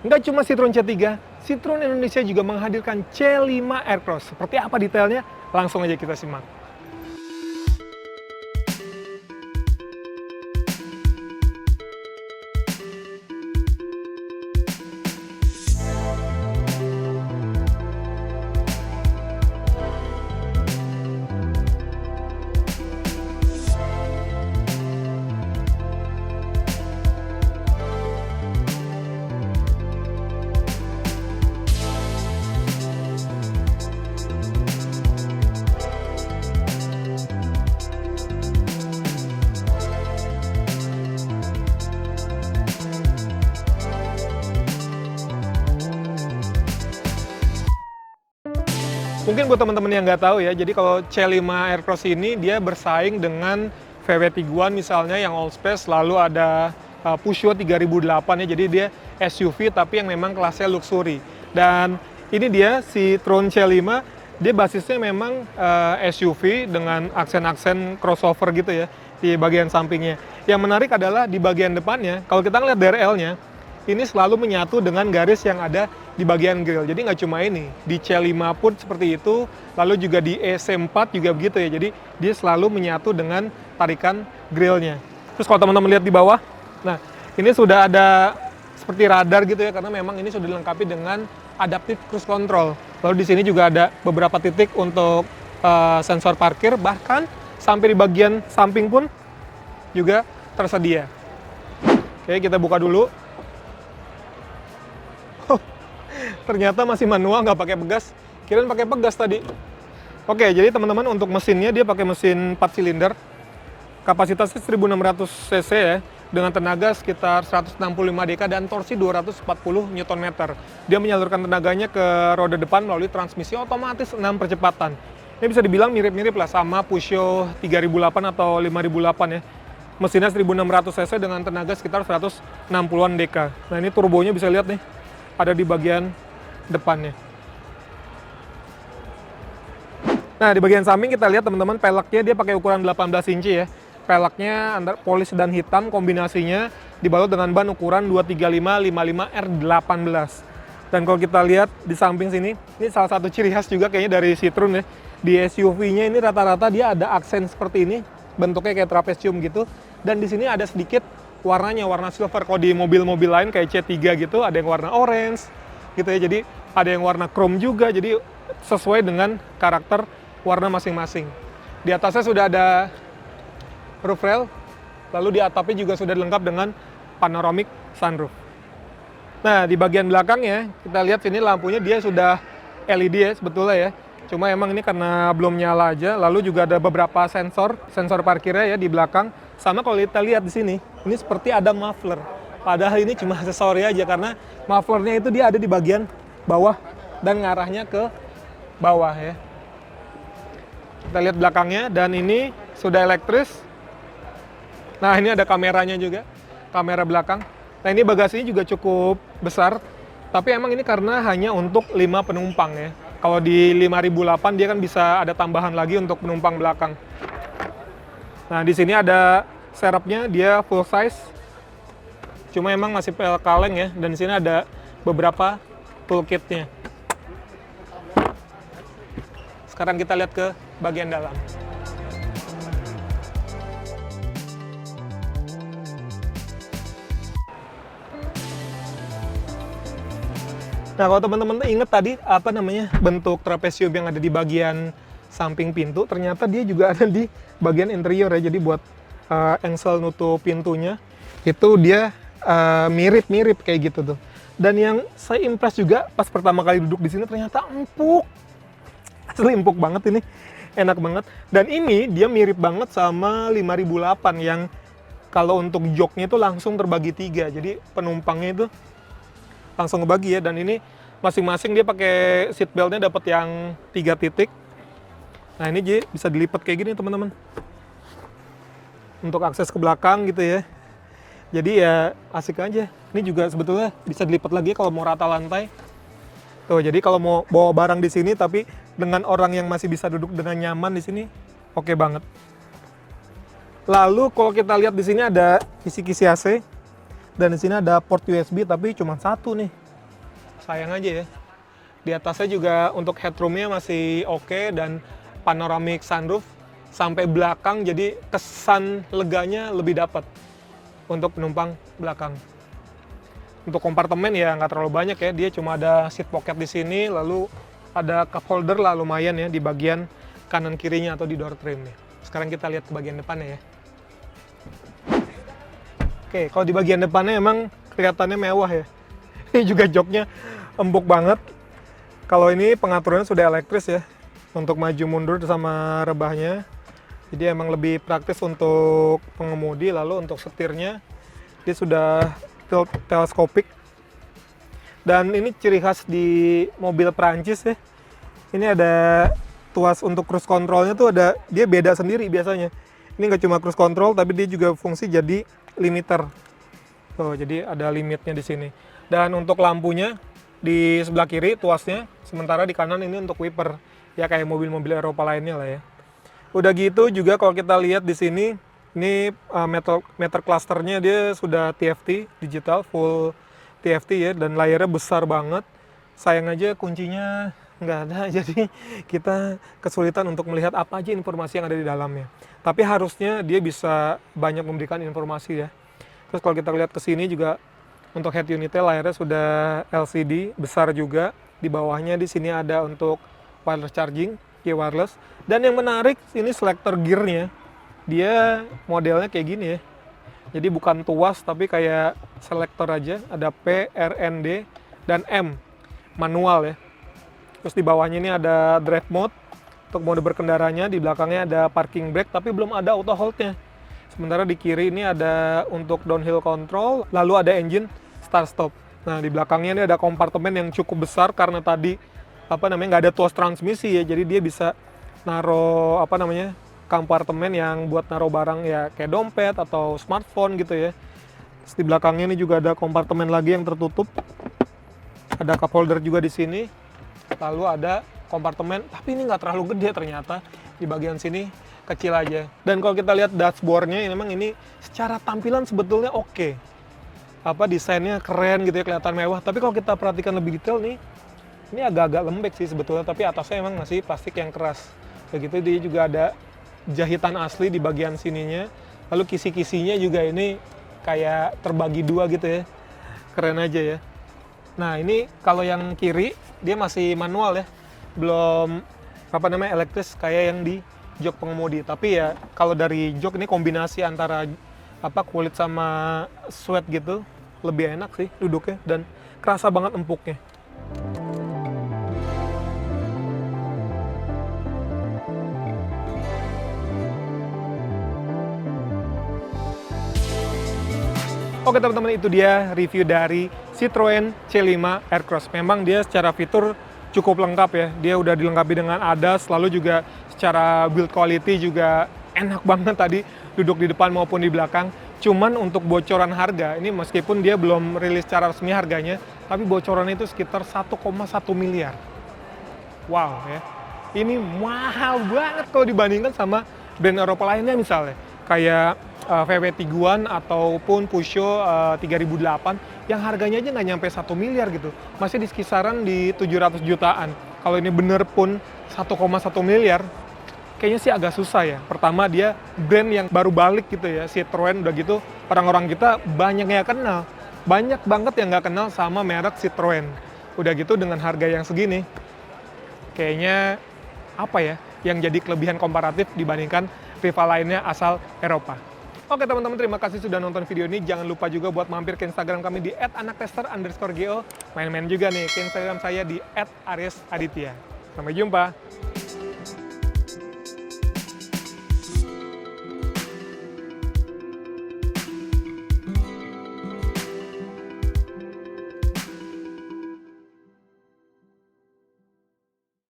Nggak cuma Citroen C3, Citroen Indonesia juga menghadirkan C5 Aircross. Seperti apa detailnya? Langsung aja kita simak. Mungkin buat teman-teman yang nggak tahu ya, jadi kalau C5 Aircross ini dia bersaing dengan VW Tiguan misalnya yang all space, lalu ada Peugeot 3008 ya, jadi dia SUV tapi yang memang kelasnya luxury. Dan ini dia si Citroen C5, dia basisnya memang SUV dengan aksen-aksen crossover gitu ya di bagian sampingnya. Yang menarik adalah di bagian depannya, kalau kita ngeliat DRL-nya, ini selalu menyatu dengan garis yang ada di bagian grill. Jadi nggak cuma ini, di C5 pun seperti itu, lalu juga di EC4 juga begitu ya. Jadi dia selalu menyatu dengan tarikan grillnya. Terus kalau teman-teman lihat di bawah, nah ini sudah ada seperti radar gitu ya, karena memang ini sudah dilengkapi dengan adaptive cruise control. Lalu di sini juga ada beberapa titik untuk sensor parkir, bahkan sampai di bagian samping pun juga tersedia. Oke, kita buka dulu. Ternyata masih manual, nggak pakai pegas. Kirain pakai pegas tadi. Oke, jadi teman-teman untuk mesinnya dia pakai mesin 4 silinder. Kapasitasnya 1600 cc ya, dengan tenaga sekitar 165 dk dan torsi 240 Nm. Dia menyalurkan tenaganya ke roda depan melalui transmisi otomatis 6 percepatan. Ini bisa dibilang mirip-mirip lah sama Peugeot 3008 atau 5008 ya. Mesinnya 1600 cc dengan tenaga sekitar 160-an dk. Nah ini turbonya bisa lihat nih, ada di bagian depannya. Nah, di bagian samping kita lihat teman-teman, peleknya dia pakai ukuran 18 inci ya. Peleknya antara polis dan hitam, kombinasinya dibalut dengan ban ukuran 235/55 R18. Dan kalau kita lihat di samping sini, ini salah satu ciri khas juga kayaknya dari Citroen ya. Di SUV-nya ini rata-rata dia ada aksen seperti ini, bentuknya kayak trapesium gitu. Dan di sini ada sedikit warnanya, warna silver. Kalau di mobil-mobil lain kayak C3 gitu, ada yang warna orange gitu ya, jadi ada yang warna chrome juga, jadi sesuai dengan karakter warna masing-masing. Di atasnya sudah ada roof rail, lalu di atapnya juga sudah lengkap dengan panoramic sunroof. Nah, di bagian belakangnya kita lihat sini lampunya dia sudah LED ya sebetulnya ya, cuma emang ini karena belum nyala aja. Lalu juga ada beberapa sensor parkirnya ya di belakang. Sama kalau kita lihat di sini, ini seperti ada muffler. Padahal ini cuma aksesori aja, karena mufflernya itu dia ada di bagian bawah dan ngarahnya ke bawah ya. Kita lihat belakangnya, dan ini sudah elektris. Nah ini ada kameranya juga, kamera belakang. Nah ini bagasinya juga cukup besar, tapi emang ini karena hanya untuk 5 penumpang ya. Kalau di 5008 dia kan bisa ada tambahan lagi untuk penumpang belakang. Nah di sini ada serepnya, dia full size. Cuma emang masih kaleng ya, dan di sini ada beberapa toolkitnya. Sekarang kita lihat ke bagian dalam. Nah, kalau teman-teman ingat tadi apa namanya bentuk trapesium yang ada di bagian samping pintu, ternyata dia juga ada di bagian interior ya. Jadi buat engsel nutup pintunya itu dia mirip-mirip kayak gitu tuh. Dan yang saya impress juga pas pertama kali duduk di sini, ternyata empuk. Asli empuk banget ini, enak banget. Dan ini dia mirip banget sama 5008 yang kalau untuk joknya itu langsung terbagi 3. Jadi penumpangnya itu langsung ngebagi ya. Dan ini masing-masing dia pakai seat beltnya dapat yang 3 titik. Nah ini bisa dilipat kayak gini teman-teman, untuk akses ke belakang gitu ya. Jadi ya asik aja. Ini juga sebetulnya bisa dilipat lagi kalau mau rata lantai. Tuh, jadi kalau mau bawa barang di sini tapi dengan orang yang masih bisa duduk dengan nyaman di sini, oke banget. Lalu kalau kita lihat di sini ada kisi-kisi AC, dan di sini ada port USB tapi cuma satu nih. sayang aja ya. Di atasnya juga untuk headroomnya masih oke, dan panoramic sunroof sampai belakang, jadi kesan leganya lebih dapat untuk penumpang belakang. Untuk kompartemen ya nggak terlalu banyak ya, dia cuma ada seat pocket di sini, lalu ada cup holder lah lumayan ya di bagian kanan kirinya atau di door trim nih. Sekarang kita lihat ke bagian depannya ya. Oke, kalau di bagian depannya emang kelihatannya mewah ya. Ini juga joknya empuk banget. Kalau ini pengaturannya sudah elektris ya, untuk maju mundur sama rebahnya. Jadi emang lebih praktis untuk pengemudi. Lalu untuk setirnya dia sudah teleskopik. Dan ini ciri khas di mobil Prancis ya. Ini ada tuas untuk cruise controlnya tuh ada, dia beda sendiri biasanya. Ini nggak cuma cruise control, tapi dia juga fungsi jadi limiter. Tuh, jadi ada limitnya di sini. Dan untuk lampunya di sebelah kiri tuasnya, sementara di kanan ini untuk wiper. Ya kayak mobil-mobil Eropa lainnya lah ya. Udah gitu juga kalau kita lihat di sini, ini meter clusternya dia sudah TFT digital, full TFT ya, dan layarnya besar banget. Sayang aja kuncinya nggak ada, jadi kita kesulitan untuk melihat apa aja informasi yang ada di dalamnya. Tapi harusnya dia bisa banyak memberikan informasi ya. Terus kalau kita lihat ke sini juga untuk head unitnya layarnya sudah LCD besar juga. Di bawahnya di sini ada untuk wireless charging, key wireless. Dan yang menarik ini selector gearnya, dia modelnya kayak gini ya. Jadi bukan tuas tapi kayak selector aja. Ada P, R, N, D, dan M manual ya. Terus di bawahnya ini ada drive mode untuk mode berkendaranya. Di belakangnya ada parking brake tapi belum ada auto hold-nya. Sementara di kiri ini ada untuk downhill control, lalu ada engine start stop. Nah di belakangnya ini ada kompartemen yang cukup besar karena tadi nggak ada tuas transmisi ya. Jadi dia bisa naro kompartemen yang buat naro barang ya kayak dompet atau smartphone gitu ya. Terus di belakangnya ini juga ada kompartemen lagi yang tertutup. Ada cup holder juga di sini. Lalu ada kompartemen, tapi ini nggak terlalu gede ternyata. Di bagian sini kecil aja. Dan kalau kita lihat dashboardnya, memang ini secara tampilan sebetulnya oke. Desainnya keren gitu ya, kelihatan mewah. Tapi kalau kita perhatikan lebih detail nih, ini agak-agak lembek sih sebetulnya. Tapi atasnya emang masih plastik yang keras. Begitu dia juga ada jahitan asli di bagian sininya. Lalu kisi-kisinya juga ini kayak terbagi dua gitu ya. Keren aja ya. Nah ini kalau yang kiri dia masih manual ya, belum elektris kayak yang di jok pengemudi. Tapi ya kalau dari jok ini kombinasi antara kulit sama sweat gitu, lebih enak sih duduknya dan kerasa banget empuknya. Oke teman-teman, itu dia review dari Citroen C5 Aircross. Memang dia secara fitur cukup lengkap ya. Dia udah dilengkapi dengan ADAS, lalu juga secara build quality juga enak banget tadi duduk di depan maupun di belakang. Cuman untuk bocoran harga, ini meskipun dia belum rilis secara resmi harganya, tapi bocoran itu sekitar 1,1 miliar. Wow ya. Ini mahal banget kalau dibandingkan sama brand Eropa lainnya misalnya. Kayak VW Tiguan ataupun Peugeot 3008 yang harganya aja nggak nyampe 1 miliar gitu. Masih di kisaran di 700 jutaan. Kalau ini bener pun 1,1 miliar, kayaknya sih agak susah ya. Pertama dia brand yang baru balik gitu ya, Citroen, udah gitu orang-orang kita banyak yang kenal. Banyak banget yang nggak kenal sama merek Citroen. Udah gitu dengan harga yang segini, kayaknya yang jadi kelebihan komparatif dibandingkan rival lainnya asal Eropa. Oke teman-teman, terima kasih sudah nonton video ini. Jangan lupa juga buat mampir ke Instagram kami di @anaktester_go. Main-main juga nih ke Instagram saya di @ariesaditya. Sampai jumpa.